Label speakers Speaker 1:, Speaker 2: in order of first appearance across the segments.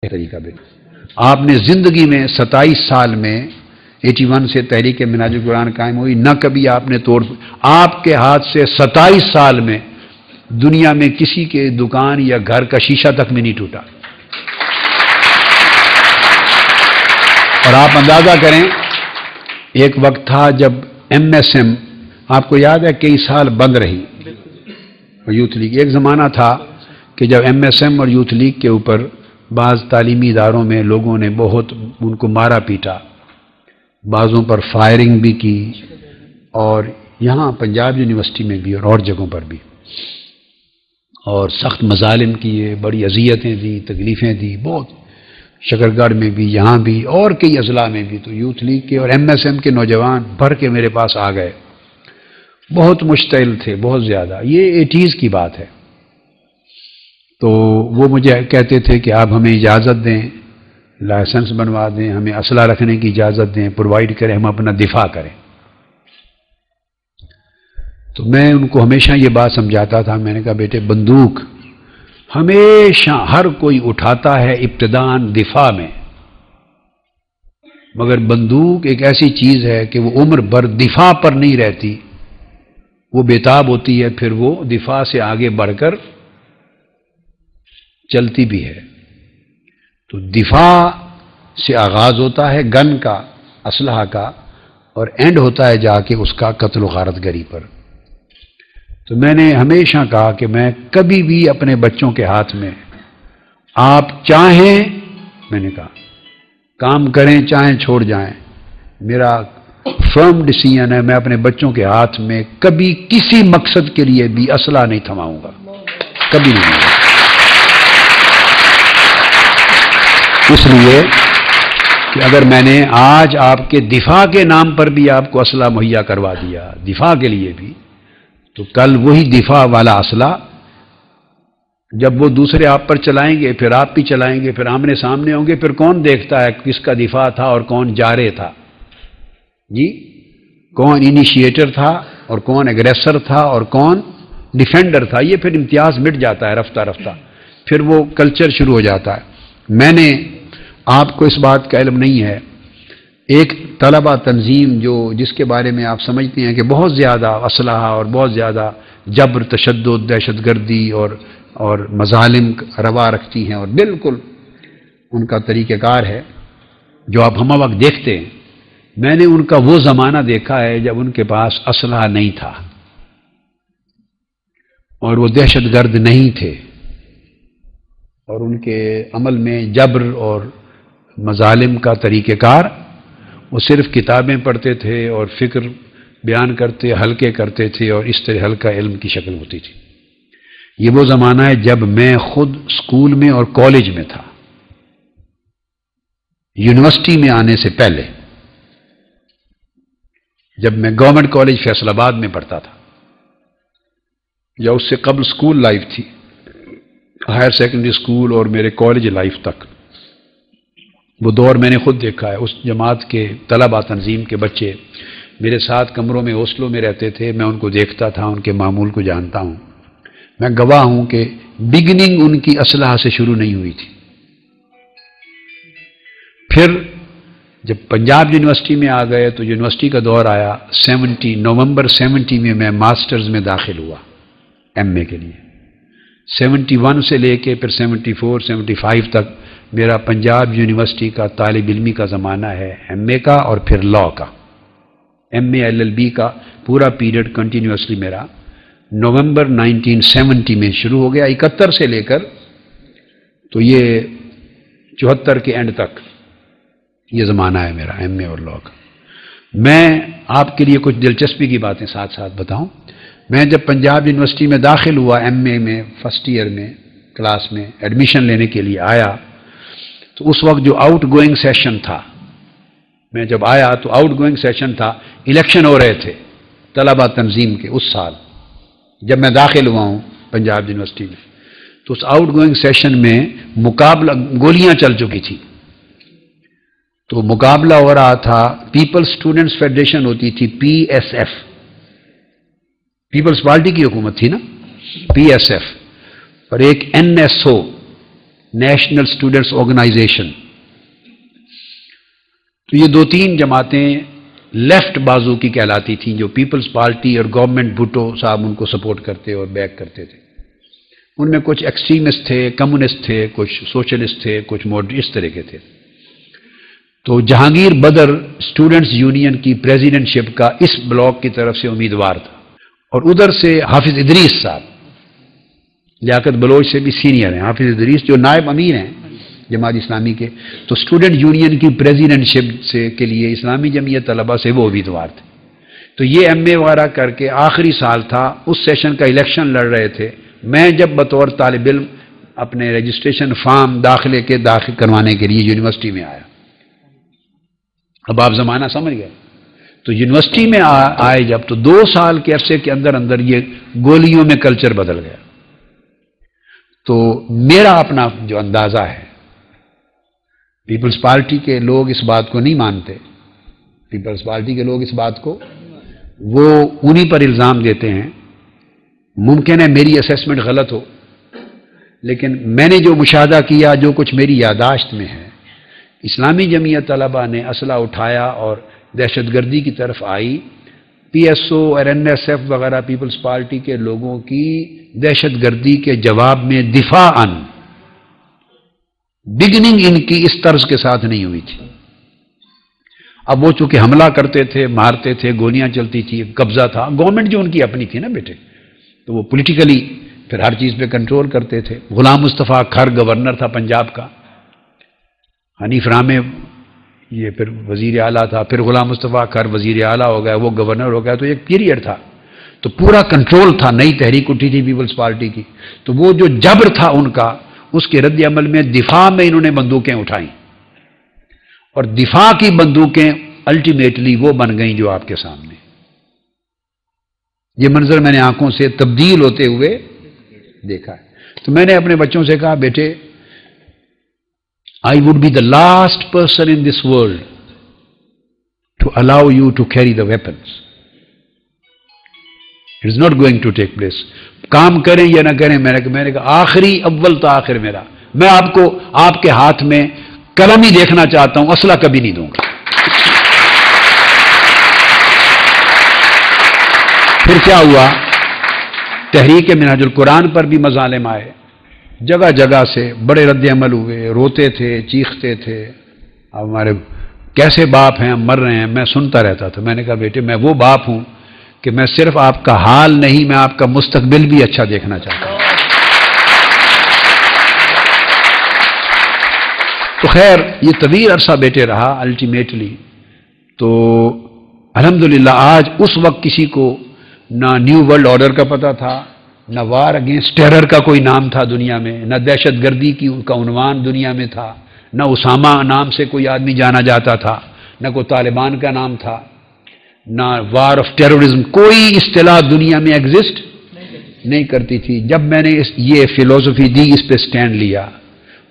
Speaker 1: طریقہ بھی آپ نے زندگی میں 27 سال میں 81 سے تحریک منہاج القرآن قائم ہوئی، نہ کبھی آپ نے آپ کے ہاتھ سے 27 سال میں دنیا میں کسی کے دکان یا گھر کا شیشہ تک میں نہیں ٹوٹا۔ اور آپ اندازہ کریں، ایک وقت تھا جب MSM آپ کو یاد ہے کئی سال بند رہی، یوتھ لیگ۔ ایک زمانہ تھا کہ جب MSM اور یوتھ لیگ کے اوپر بعض تعلیمی اداروں میں لوگوں نے بہت ان کو مارا پیٹا، بعضوں پر فائرنگ بھی کی، اور یہاں پنجاب یونیورسٹی میں بھی اور جگہوں پر بھی، اور سخت مظالم کیے، بڑی اذیتیں دی، تکلیفیں دی، بہت شکرگڑھ میں بھی، یہاں بھی، اور کئی اضلاع میں بھی۔ تو یوتھ لیگ کے اور MSM کے نوجوان بھر کے میرے پاس آ گئے، بہت مشتعل تھے، بہت زیادہ۔ یہ 80s کی بات ہے۔ تو وہ مجھے کہتے تھے کہ آپ ہمیں اجازت دیں، لائسنس بنوا دیں، ہمیں اسلحہ رکھنے کی اجازت دیں، پرووائڈ کریں، ہم اپنا دفاع کریں۔ تو میں ان کو ہمیشہ یہ بات سمجھاتا تھا، میں نے کہا بیٹے، بندوق ہمیشہ ہر کوئی اٹھاتا ہے ابتداً دفاع میں، مگر بندوق ایک ایسی چیز ہے کہ وہ عمر بھر دفاع پر نہیں رہتی، وہ بےتاب ہوتی ہے، پھر وہ دفاع سے آگے بڑھ کر چلتی بھی ہے۔ تو دفاع سے آغاز ہوتا ہے گن کا، اسلحہ کا، اور اینڈ ہوتا ہے جا کے اس کا قتل و غارت گری پر۔ تو میں نے ہمیشہ کہا کہ میں کبھی بھی اپنے بچوں کے ہاتھ میں، آپ چاہیں، میں نے کہا کام کریں چاہیں چھوڑ جائیں، میرا فرم ڈیسیژن ہے، میں اپنے بچوں کے ہاتھ میں کبھی کسی مقصد کے لیے بھی اسلحہ نہیں تھماؤں گا، کبھی نہیں۔ اس لیے کہ اگر میں نے آج آپ کے دفاع کے نام پر بھی آپ کو اسلحہ مہیا کروا دیا، دفاع کے لیے بھی، تو کل وہی دفاع والا اسلحہ جب وہ دوسرے آپ پر چلائیں گے، پھر آپ بھی چلائیں گے، پھر آمنے سامنے ہوں گے، پھر کون دیکھتا ہے کس کا دفاع تھا اور کون جارے تھا؟ جی، کون انیشیٹر تھا اور کون ایگریسر تھا اور کون ڈیفینڈر تھا؟ یہ پھر امتیاز مٹ جاتا ہے رفتہ رفتہ، پھر وہ کلچر شروع ہو جاتا ہے۔ میں نے، آپ کو اس بات کا علم نہیں ہے، ایک طلبہ تنظیم جس کے بارے میں آپ سمجھتے ہیں کہ بہت زیادہ اسلحہ اور بہت زیادہ جبر، تشدد، دہشت گردی اور مظالم روا رکھتی ہیں، اور بالکل ان کا طریقہ کار ہے جو آپ ہم وقت دیکھتے ہیں، میں نے ان کا وہ زمانہ دیکھا ہے جب ان کے پاس اسلحہ نہیں تھا اور وہ دہشت گرد نہیں تھے، اور ان کے عمل میں جبر اور مظالم کا طریقہ کار، وہ صرف کتابیں پڑھتے تھے اور فکر بیان کرتے، حلقے کرتے تھے، اور اس طرح حلقہ علم کی شکل ہوتی تھی۔ یہ وہ زمانہ ہے جب میں خود اسکول میں اور کالج میں تھا، یونیورسٹی میں آنے سے پہلے، جب میں گورنمنٹ کالج فیصل آباد میں پڑھتا تھا، یا اس سے قبل اسکول لائف تھی، ہائر سیکنڈری اسکول اور میرے کالج لائف تک، وہ دور میں نے خود دیکھا ہے۔ اس جماعت کے طلبہ تنظیم کے بچے میرے ساتھ کمروں میں، ہاسٹلوں میں رہتے تھے، میں ان کو دیکھتا تھا، ان کے معمول کو جانتا ہوں، میں گواہ ہوں کہ بگننگ ان کی اسلحہ سے شروع نہیں ہوئی تھی۔ پھر جب پنجاب یونیورسٹی میں آ گئے تو یونیورسٹی کا دور آیا، نومبر 70 میں میں ماسٹرز میں داخل ہوا MA کے لیے۔ 71 سے لے کے پھر 74 75 تک میرا پنجاب یونیورسٹی کا طالب علمی کا زمانہ ہے، MA کا اور پھر لاء کا، MA LLB کا پورا پیریڈ کنٹینیوسلی میرا نومبر 1970 میں شروع ہو گیا، 71 سے لے کر تو یہ 74 کے اینڈ تک یہ زمانہ ہے میرا MA اور لاء کا۔ میں آپ کے لیے کچھ دلچسپی کی باتیں ساتھ ساتھ بتاؤں۔ میں جب پنجاب یونیورسٹی میں داخل ہوا MA میں، فرسٹ ایئر میں کلاس میں ایڈمیشن لینے کے لیے آیا، تو اس وقت جو آؤٹ گوئنگ سیشن تھا، میں جب آیا تو آؤٹ گوئنگ سیشن تھا، الیکشن ہو رہے تھے طلبہ تنظیم کے اس سال جب میں داخل ہوا ہوں پنجاب یونیورسٹی میں، تو اس آؤٹ گوئنگ سیشن میں مقابلہ، گولیاں چل چکی تھی، تو مقابلہ ہو رہا تھا، پیپلز اسٹوڈنٹس فیڈریشن ہوتی تھی PSF، پیپلز پارٹی کی حکومت تھی نا، PSF، اور ایک NSO نیشنل اسٹوڈنٹس آرگنائزیشن. تو یہ 2-3 جماعتیں لیفٹ بازو کی کہلاتی تھیں جو پیپلز پارٹی اور گورنمنٹ بھٹو صاحب ان کو سپورٹ کرتے اور بیک کرتے تھے. ان میں کچھ ایکسٹریمسٹ تھے، کمیونسٹ تھے، کچھ سوشلسٹ تھے، کچھ ماڈریٹ، اس طرح کے تھے. تو جہانگیر بدر اسٹوڈنٹس یونین کی پریزیڈنٹ شپ کا اس بلاک کی طرف سے امیدوار تھا، اور ادھر سے حافظ ادریس صاحب لیاقت بلوچ سے بھی سینئر ہیں. حافظ ادریس جو نائب امیر ہیں جماعت اسلامی کے، تو اسٹوڈنٹ یونین کی پریزیڈنٹ شپ سے کے لیے اسلامی جمعیت طلبہ سے وہ امیدوار تھے. تو یہ ایم اے وغیرہ کر کے آخری سال تھا، اس سیشن کا الیکشن لڑ رہے تھے. میں جب بطور طالب علم اپنے رجسٹریشن فارم داخل کروانے کے لیے یونیورسٹی میں آیا، اب آپ زمانہ سمجھ گئے. تو یونیورسٹی میں آئے جب، تو 2 سال کے عرصے کے اندر یہ گولیوں میں کلچر بدل گیا. تو میرا اپنا جو اندازہ ہے، پیپلز پارٹی کے لوگ اس بات کو نہیں مانتے. پیپلز پارٹی کے لوگ اس بات کو وہ انہی پر الزام دیتے ہیں. ممکن ہے میری اسیسمنٹ غلط ہو، لیکن میں نے جو مشاہدہ کیا، جو کچھ میری یادداشت میں ہے، اسلامی جمعیت طلبہ نے اسلحہ اٹھایا اور دہشت گردی کی طرف آئی. پی ایس او اور این ایس ایف وغیرہ پیپلز پارٹی کے لوگوں کی دہشت گردی کے جواب میں دفاعاً بگننگ ان کی اس طرز کے ساتھ نہیں ہوئی تھی. اب وہ چونکہ حملہ کرتے تھے، مارتے تھے، گولیاں چلتی تھی، قبضہ تھا، گورنمنٹ جو ان کی اپنی تھی نا بیٹے، تو وہ پولیٹیکلی پھر ہر چیز پہ کنٹرول کرتے تھے. غلام مصطفیٰ کھر گورنر تھا پنجاب کا، حنیف رامے یہ پھر وزیر اعلیٰ تھا، پھر غلام مصطفیٰ کھر وزیر اعلیٰ ہو گیا، وہ گورنر ہو گیا. تو ایک پیریڈ تھا، تو پورا کنٹرول تھا. نئی تحریک اٹھی تھی پیپلز پارٹی کی، تو وہ جو جبر تھا ان کا، اس کے رد عمل میں دفاع میں انہوں نے بندوقیں اٹھائیں، اور دفاع کی بندوقیں الٹیمیٹلی وہ بن گئیں جو آپ کے سامنے. یہ منظر میں نے آنکھوں سے تبدیل ہوتے ہوئے دیکھا ہے. تو میں نے اپنے بچوں سے کہا، بیٹے I would be the last person in this world to allow you to carry the weapons. It is not going to take place. کام کریں یا نہ کریں، میں نے کہا آخری اول تا آخر میرا، میں آپ کو آپ کے ہاتھ میں قلم ہی دیکھنا چاہتا ہوں، اسلحہ کبھی نہیں دوں گا. پھر کیا ہوا، تحریک منہاج القرآن پر بھی مظالم آئے، جگہ جگہ سے بڑے رد عمل ہوئے، روتے تھے، چیختے تھے، اب ہمارے کیسے باپ ہیں، ہم مر رہے ہیں. میں سنتا رہتا تھا. میں نے کہا بیٹے میں وہ باپ ہوں کہ میں صرف آپ کا حال نہیں، میں آپ کا مستقبل بھی اچھا دیکھنا چاہتا ہوں. تو خیر یہ طویل عرصہ بیٹے رہا الٹیمیٹلی. تو الحمدللہ آج اس وقت کسی کو نہ نیو ورلڈ آرڈر کا پتہ تھا، نہ وار اگینسٹ ٹیرر کا کوئی نام تھا دنیا میں، نہ دہشت گردی کی کا عنوان دنیا میں تھا، نہ اسامہ نام سے کوئی آدمی جانا جاتا تھا، نہ کوئی طالبان کا نام تھا، نہ وار آف ٹیررزم، کوئی اصطلاح دنیا میں ایگزسٹ نہیں کرتی تھی. جب میں نے یہ فلسفی دی، اس پہ سٹینڈ لیا،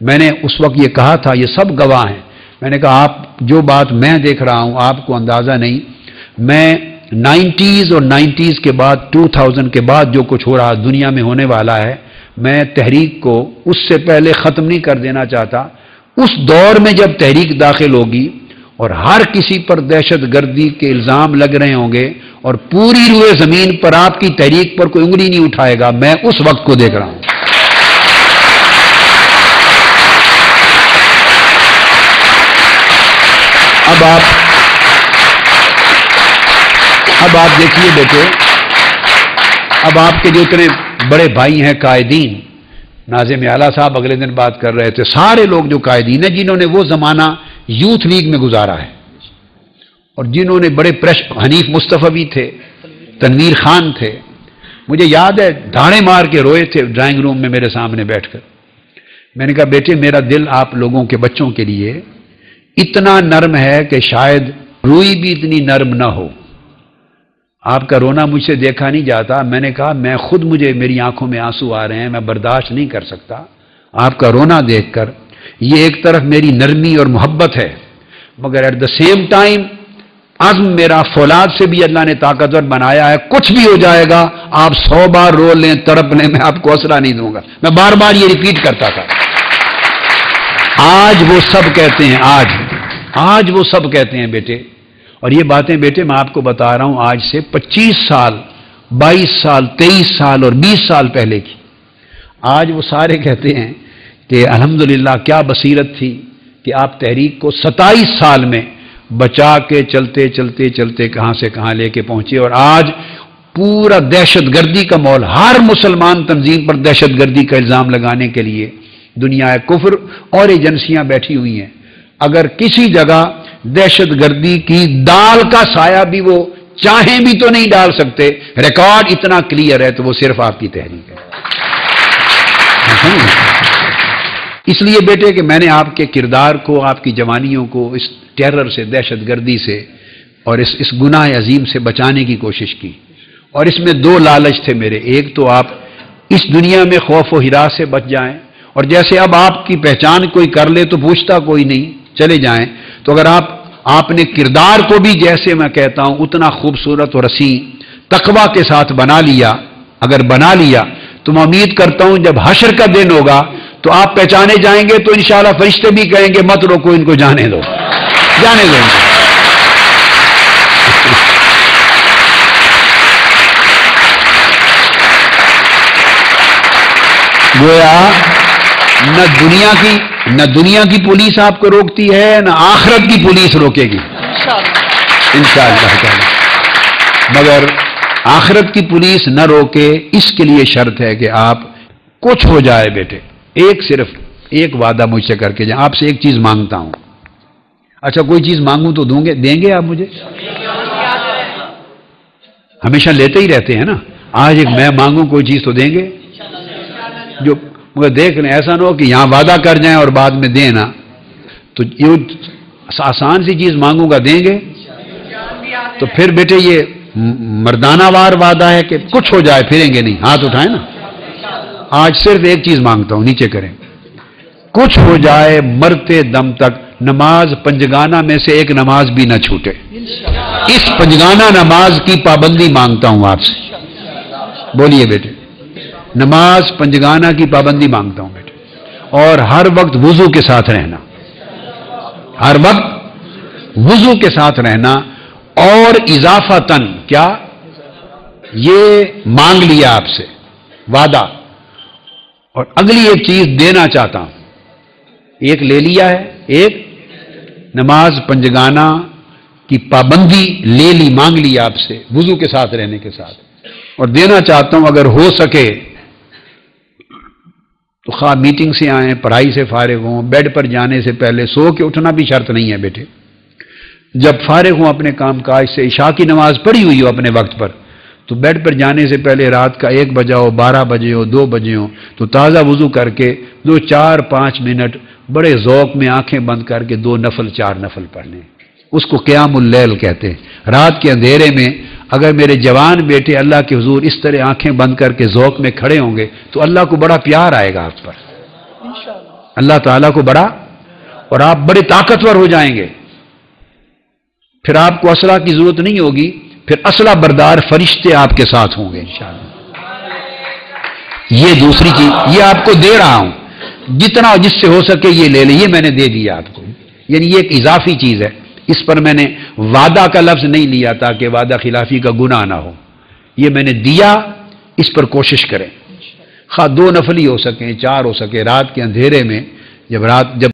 Speaker 1: میں نے اس وقت یہ کہا تھا، یہ سب گواہ ہیں، میں نے کہا آپ جو بات میں دیکھ رہا ہوں آپ کو اندازہ نہیں، میں 90s اور 90s کے بعد 2000 کے بعد جو کچھ ہو رہا دنیا میں ہونے والا ہے، میں تحریک کو اس سے پہلے ختم نہیں کر دینا چاہتا. اس دور میں جب تحریک داخل ہوگی اور ہر کسی پر دہشت گردی کے الزام لگ رہے ہوں گے اور پوری روئے زمین پر آپ کی تحریک پر کوئی انگلی نہیں اٹھائے گا، میں اس وقت کو دیکھ رہا ہوں. اب آپ دیکھیے بیٹے، اب آپ کے جو اتنے بڑے بھائی ہیں قائدین، ناظم اعلیٰ صاحب اگلے دن بات کر رہے تھے، سارے لوگ جو قائدین ہیں جنہوں نے وہ زمانہ یوتھ لیگ میں گزارا ہے اور جنہوں نے بڑے حنیف مصطفی بھی تھے، تنویر خان تھے، مجھے یاد ہے دھاڑے مار کے روئے تھے ڈرائنگ روم میں میرے سامنے بیٹھ کر. میں نے کہا بیٹے میرا دل آپ لوگوں کے بچوں کے لیے اتنا نرم ہے کہ شاید روئی بھی اتنی نرم نہ ہو. آپ کا رونا مجھ سے دیکھا نہیں جاتا. میں نے کہا میں خود میری آنکھوں میں آنسو آ رہے ہیں، میں برداشت نہیں کر سکتا آپ کا رونا دیکھ کر. یہ ایک طرف میری نرمی اور محبت ہے، مگر ایٹ دا سیم ٹائم عزم میرا فولاد سے بھی اللہ نے طاقتور بنایا ہے. کچھ بھی ہو جائے گا آپ 100 بار رو لیں، تڑپ لیں، میں آپ کو اسرا نہیں دوں گا. میں بار بار یہ ریپیٹ کرتا تھا. آج وہ سب کہتے ہیں، آج وہ سب کہتے ہیں بیٹے، اور یہ باتیں بیٹے میں آپ کو بتا رہا ہوں آج سے 25 سال 22 سال 23 سال اور 20 سال پہلے کی. آج وہ سارے کہتے ہیں کہ الحمدللہ کیا بصیرت تھی کہ آپ تحریک کو 27 سال میں بچا کے چلتے چلتے چلتے کہاں سے کہاں لے کے پہنچے، اور آج پورا دہشت گردی کا ماحول، ہر مسلمان تنظیم پر دہشت گردی کا الزام لگانے کے لیے دنیا کفر اور ایجنسیاں بیٹھی ہوئی ہیں. اگر کسی جگہ دہشت گردی کی دال کا سایہ بھی وہ چاہیں بھی تو نہیں ڈال سکتے، ریکارڈ اتنا کلیئر ہے، تو وہ صرف آپ کی تحریک ہے. اس لیے بیٹے کہ میں نے آپ کے کردار کو، آپ کی جوانیوں کو اس ٹیرر سے، دہشت گردی سے اور اس گناہ عظیم سے بچانے کی کوشش کی. اور اس میں دو لالچ تھے میرے. ایک تو آپ اس دنیا میں خوف و ہراس سے بچ جائیں، اور جیسے اب آپ کی پہچان کوئی کر لے تو پوچھتا کوئی نہیں، چلے جائیں. تو اگر آپ نے کردار کو بھی جیسے میں کہتا ہوں اتنا خوبصورت اور حسین تقویٰ کے ساتھ بنا لیا، اگر بنا لیا تو میں امید کرتا ہوں جب حشر کا دن ہوگا تو آپ پہچانے جائیں گے تو انشاءاللہ فرشتے بھی کہیں گے مت روکو ان کو، جانے دو، جانے دو. گویا نہ دنیا کی پولیس آپ کو روکتی ہے، نہ آخرت کی پولیس روکے گی انشاءاللہ تعالی. مگر آخرت کی پولیس نہ روکے اس کے لیے شرط ہے کہ آپ کچھ ہو جائے بیٹے، صرف ایک وعدہ مجھ سے کر کے جائیں. آپ سے ایک چیز مانگتا ہوں. اچھا کوئی چیز مانگوں تو دیں گے آپ مجھے؟ ہمیشہ لیتے ہی رہتے ہیں نا. آج ایک میں مانگوں کوئی چیز تو دیں گے؟ جو مگر دیکھ لیں ایسا نہ ہو کہ یہاں وعدہ کر جائیں اور بعد میں دیں نا. تو یہ آسان سی چیز مانگوں گا دیں گے؟ تو پھر بیٹے یہ مردانہ وار وعدہ ہے کہ کچھ ہو جائے پھریں گے نہیں. ہاتھ اٹھائیں نا. آج صرف ایک چیز مانگتا ہوں، نیچے کریں. کچھ ہو جائے مرتے دم تک نماز پنجگانہ میں سے ایک نماز بھی نہ چھوٹے. اس پنجگانہ نماز کی پابندی مانگتا ہوں آپ سے. بولیے بیٹے. نماز پنجگانہ کی پابندی مانگتا ہوں بیٹے. اور ہر وقت وضو کے ساتھ رہنا، ہر وقت وضو کے ساتھ رہنا. اور اضافتاً کیا یہ مانگ لیا آپ سے وعدہ، اور اگلی ایک چیز دینا چاہتا ہوں. ایک لے لیا ہے، ایک نماز پنجگانہ کی پابندی لے لی، مانگ لی آپ سے وضو کے ساتھ رہنے کے ساتھ. اور دینا چاہتا ہوں اگر ہو سکے تو خواہ میٹنگ سے آئیں، پڑھائی سے فارغ ہوں، بیڈ پر جانے سے پہلے سو کے اٹھنا بھی شرط نہیں ہے بیٹے. جب فارغ ہوں اپنے کام کاج سے، عشاء کی نماز پڑھی ہوئی ہو اپنے وقت پر، تو بیڈ پر جانے سے پہلے رات کا 1 بجا ہو، 12 بجے ہو، 2 بجے ہو، تو تازہ وضو کر کے 4-5 منٹ بڑے ذوق میں آنکھیں بند کر کے 2 نفل 4 نفل پڑھ لیں. اس کو قیام اللیل کہتے ہیں. رات کے اندھیرے میں اگر میرے جوان بیٹے اللہ کے حضور اس طرح آنکھیں بند کر کے ذوق میں کھڑے ہوں گے تو اللہ کو بڑا پیار آئے گا آپ پر، اللہ تعالیٰ کو بڑا، اور آپ بڑے طاقتور ہو جائیں گے. پھر آپ کو اسلحہ کی ضرورت نہیں ہوگی، پھر اسلحہ بردار فرشتے آپ کے ساتھ ہوں گے انشاءاللہ. یہ دوسری چیز یہ آپ کو دے رہا ہوں، جتنا جس سے ہو سکے یہ لے لیں. یہ میں نے دے دیا آپ کو، یعنی یہ ایک اضافی چیز ہے. اس پر میں نے وعدہ کا لفظ نہیں لیا تاکہ وعدہ خلافی کا گناہ نہ ہو. یہ میں نے دیا، اس پر کوشش کریں. خواہ 2 نفل ہی ہو سکیں، 4 ہو سکے. رات کے اندھیرے میں جب